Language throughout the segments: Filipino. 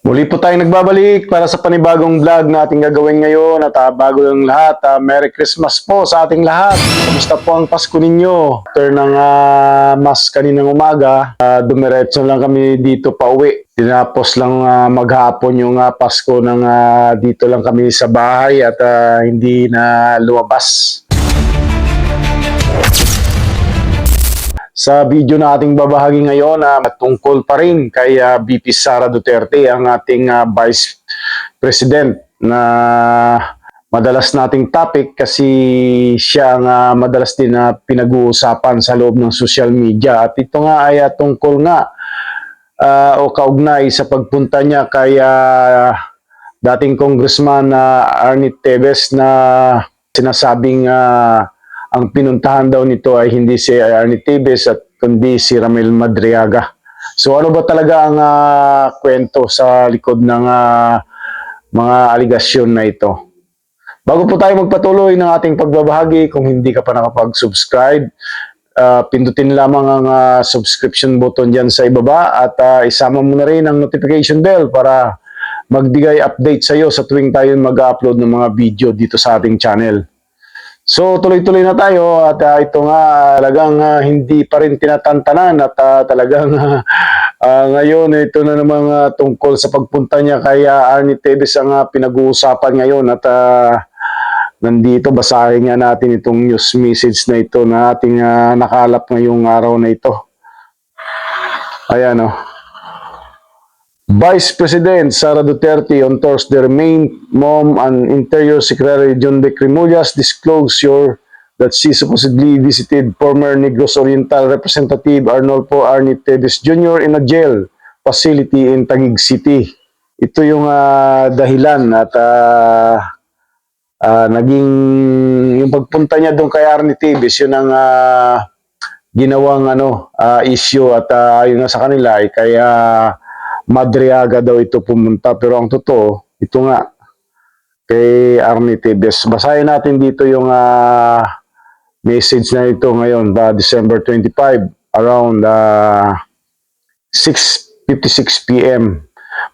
Muli po tayong nagbabalik para sa panibagong vlog na ating gagawin ngayon at bago yung lahat, Merry Christmas po sa ating lahat. Kamusta po ang Pasko ninyo? After ng mas kaninang umaga, dumiretso lang kami dito pa uwi. Tinapos lang maghapon yung Pasko ng dito lang kami sa bahay at hindi na lumabas. Sa video na ating babahagi ngayon, tungkol pa rin kay VP Sara Duterte, ang ating Vice President na madalas nating topic kasi siya ang madalas din na pinag-uusapan sa loob ng social media. At ito nga ay tungkol nga o kaugnay sa pagpunta niya kay dating Congressman Arnie Teves na sinasabing ang pinuntahan daw nito ay hindi si Arnie Teves at kundi si Ramil Madriaga. So ano ba talaga ang kwento sa likod ng mga aligasyon na ito? Bago po tayo magpatuloy ng ating pagbabahagi, kung hindi ka pa nakapag-subscribe, pindutin lamang ang subscription button dyan sa ibaba at isama mo na rin ang notification bell para magbigay update sa iyo sa tuwing tayo mag-upload ng mga video dito sa ating channel. So tuloy-tuloy na tayo at ito nga talagang hindi pa rin tinatantanan at talagang ngayon ito na namang tungkol sa pagpunta niya kay Arnie Teves ang pinag-uusapan ngayon at nandito basahin nga natin itong news message na ito na ating nakalap ngayong araw na ito. Ayan o. Vice President Sara Duterte on Thursday remained mom and Interior Secretary John de Cremullas disclosure that she supposedly visited former Negros Oriental Representative Arnolfo Arnie Teves Jr. in a jail facility in Taguig City. Ito yung dahilan at naging yung pagpunta niya doon kay Arnie Teves, yun ang ginawang issue at ayon nga sa kanila ay kaya Madriaga daw ito pumunta, pero ang totoo, ito nga, kay Arnie Teves. Basahin natin dito yung message na ito ngayon, December 25, around 6:56 p.m.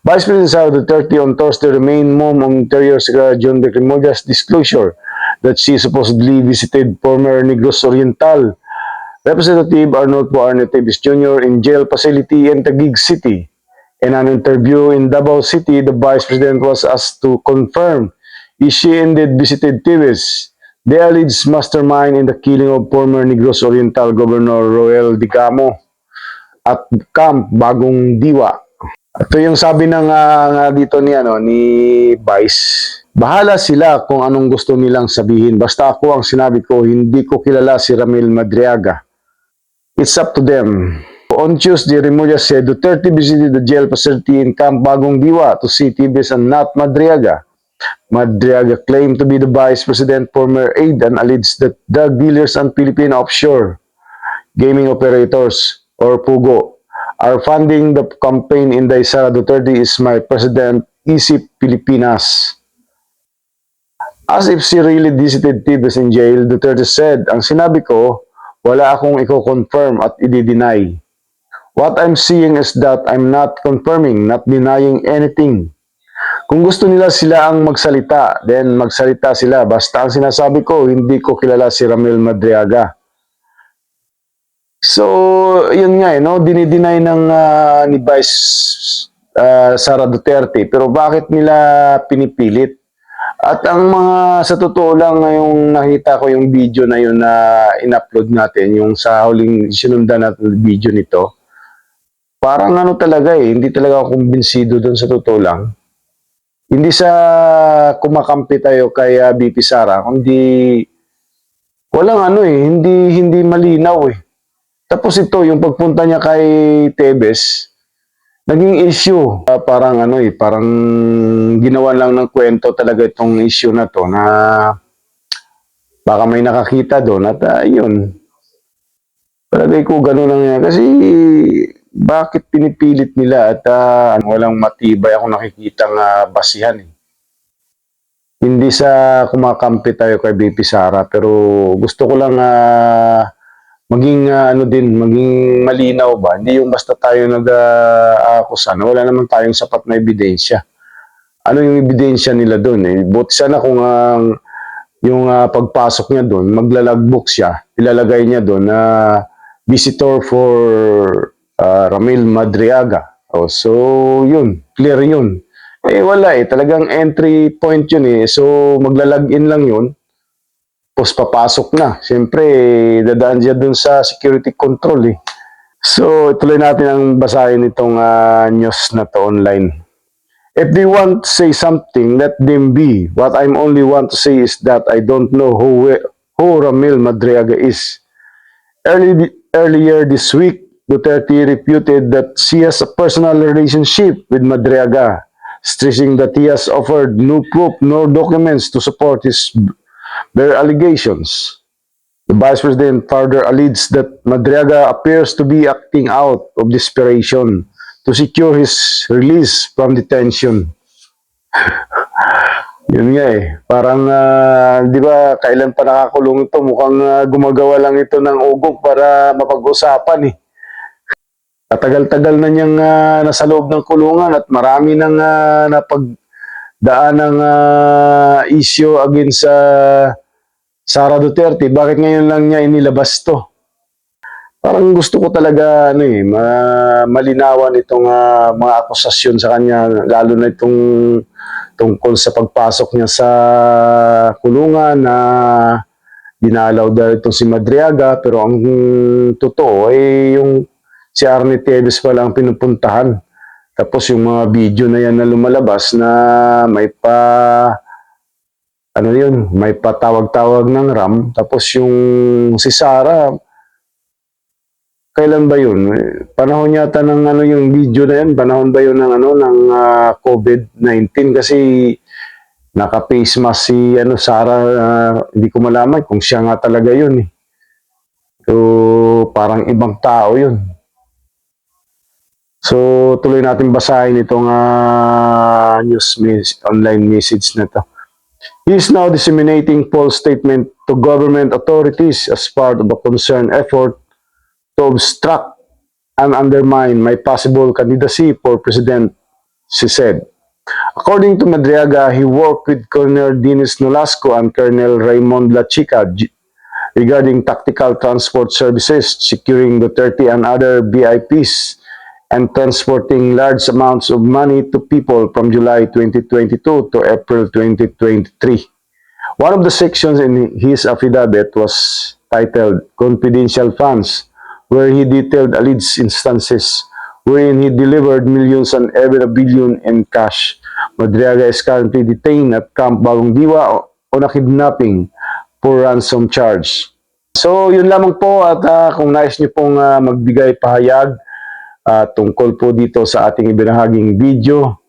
Vice President Sara Duterte on Thursday remained mom of Interior Secretary John de Cremullas disclosure that she supposedly visited former Negros Oriental Representative Arnolfo Arnie Teves Jr. in jail facility in Taguig City. In an interview in Davao City, the Vice President was asked to confirm if she indeed visited Teves, the alleged mastermind in the killing of former Negros Oriental Governor Roel Dicamo at Camp Bagong Diwa. Ito yung sabi ng dito ni Vice. Bahala sila kung anong gusto nilang sabihin. Basta ako ang sinabi ko, hindi ko kilala si Ramil Madriaga. It's up to them. On Tuesday, Remullas said Duterte visited the jail facility in Camp Bagong Diwa to see Teves and not Madriaga. Madriaga claimed to be the Vice President former aide and alleged that drug dealers and Philippine offshore gaming operators, or PUGO, are funding the campaign in the Sara Duterte is my President, Isip Pilipinas. As if she really visited Teves in jail, Duterte said, ang sinabi ko, wala akong i-confirm at i-deny. What I'm seeing is that I'm not confirming, not denying anything. Kung gusto nila sila ang magsalita, then magsalita sila. Basta ang sinasabi ko, hindi ko kilala si Ramil Madriaga. So, yun nga dinideny ng ni Vice Sara Duterte. Pero bakit nila pinipilit? At ang sa totoo lang, yung nakita ko yung video na yun na in-upload natin, yung sa huling sinundan natin video nito, parang talaga hindi talaga ako kumbinsido doon sa totoo lang. Hindi sa kumakampi tayo kay VP Sara, kundi walang hindi malinaw Tapos ito, yung pagpunta niya kay Teves, naging issue. Parang parang ginawa lang ng kwento talaga itong issue na to na baka may nakakita doon at yun. Palagay ko gano'n lang yan. Kasi bakit pinipilit nila at walang matibay akong nakikitang basihan Hindi sa kumakampi tayo kay VP Sara, pero gusto ko lang maging ano din, maging malinaw ba? Hindi yung basta tayo nag-aakusa na wala naman tayong sapat na ebidensya. Ano yung ebidensya nila doon eh? Buti sana kung yung pagpasok niya doon, maglalagbook siya, ilalagay niya doon na visitor for Ramil Madriaga. Oh, so, yun, clear yun. Eh, wala eh, talagang entry point yun eh. So, maglalagin lang yun, tapos papasok na. Siyempre, dadaan siya dun sa security control eh. So, tuloy natin ang basahin itong news na to online. If they want to say something, let them be. What I'm only want to say is that I don't know who Ramil Madriaga is. Earlier this week, Duterte reputed that she has a personal relationship with Madriaga, stressing that he has offered no proof nor documents to support his bare allegations. The Vice President further alleges that Madriaga appears to be acting out of desperation to secure his release from detention. Yun nga eh. Parang, di ba, kailan pa nakakulong ito? Mukhang gumagawa lang ito ng ugok para mapag-usapan eh. Katagal-tagal na niyang nasa loob ng kulungan at marami nang napagdaan ng issue against sa Sara Duterte. Bakit ngayon lang niya inilabas to? Parang gusto ko talaga ano eh, malinawan itong mga akusasyon sa kanya, lalo na itong tungkol sa pagpasok niya sa kulungan na dinalaw dahil itong si Madriaga, pero ang totoo ay yung si Arnie Teves pa lang pinupuntahan. Tapos yung mga video na yan na lumalabas na may ano yun, may patawag-tawag ng RAM. Tapos yung si Sara, kailan ba yun? Panahon yata ng ano yung video na yan, panahon ba yun ng ano ng COVID-19 kasi naka-face mask si ano Sara, hindi ko malaman kung siya nga talaga yun eh. So parang ibang tao yun. So tuloy natin basahin itong online message na to. He is now disseminating false statement to government authorities as part of a concerned effort to obstruct and undermine my possible candidacy for president, she said. According to Madriaga, he worked with Colonel Dennis Nolasco and Colonel Raymond La Chica regarding tactical transport services, securing Duterte and other VIPs, and transporting large amounts of money to people from July 2022 to April 2023. One of the sections in his affidavit was titled Confidential Funds, where he detailed alleged instances wherein he delivered millions and even a billion in cash. Madriaga is currently detained at Camp Bagong Diwa on a kidnapping for ransom charge. So, yun lamang po at kung nais niyo pong magbigay pahayag tungkol po dito sa ating ibinahaging video,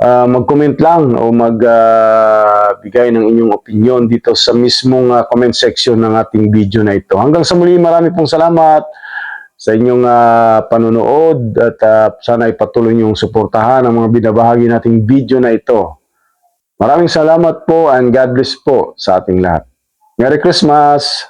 mag-comment lang o magbigay ng inyong opinion dito sa mismong comment section ng ating video na ito. Hanggang sa muli, marami pong salamat sa inyong panonood at sana ay patuloy niyong suportahan ang mga binabahagi nating video na ito. Maraming salamat po and God bless po sa ating lahat. Merry Christmas!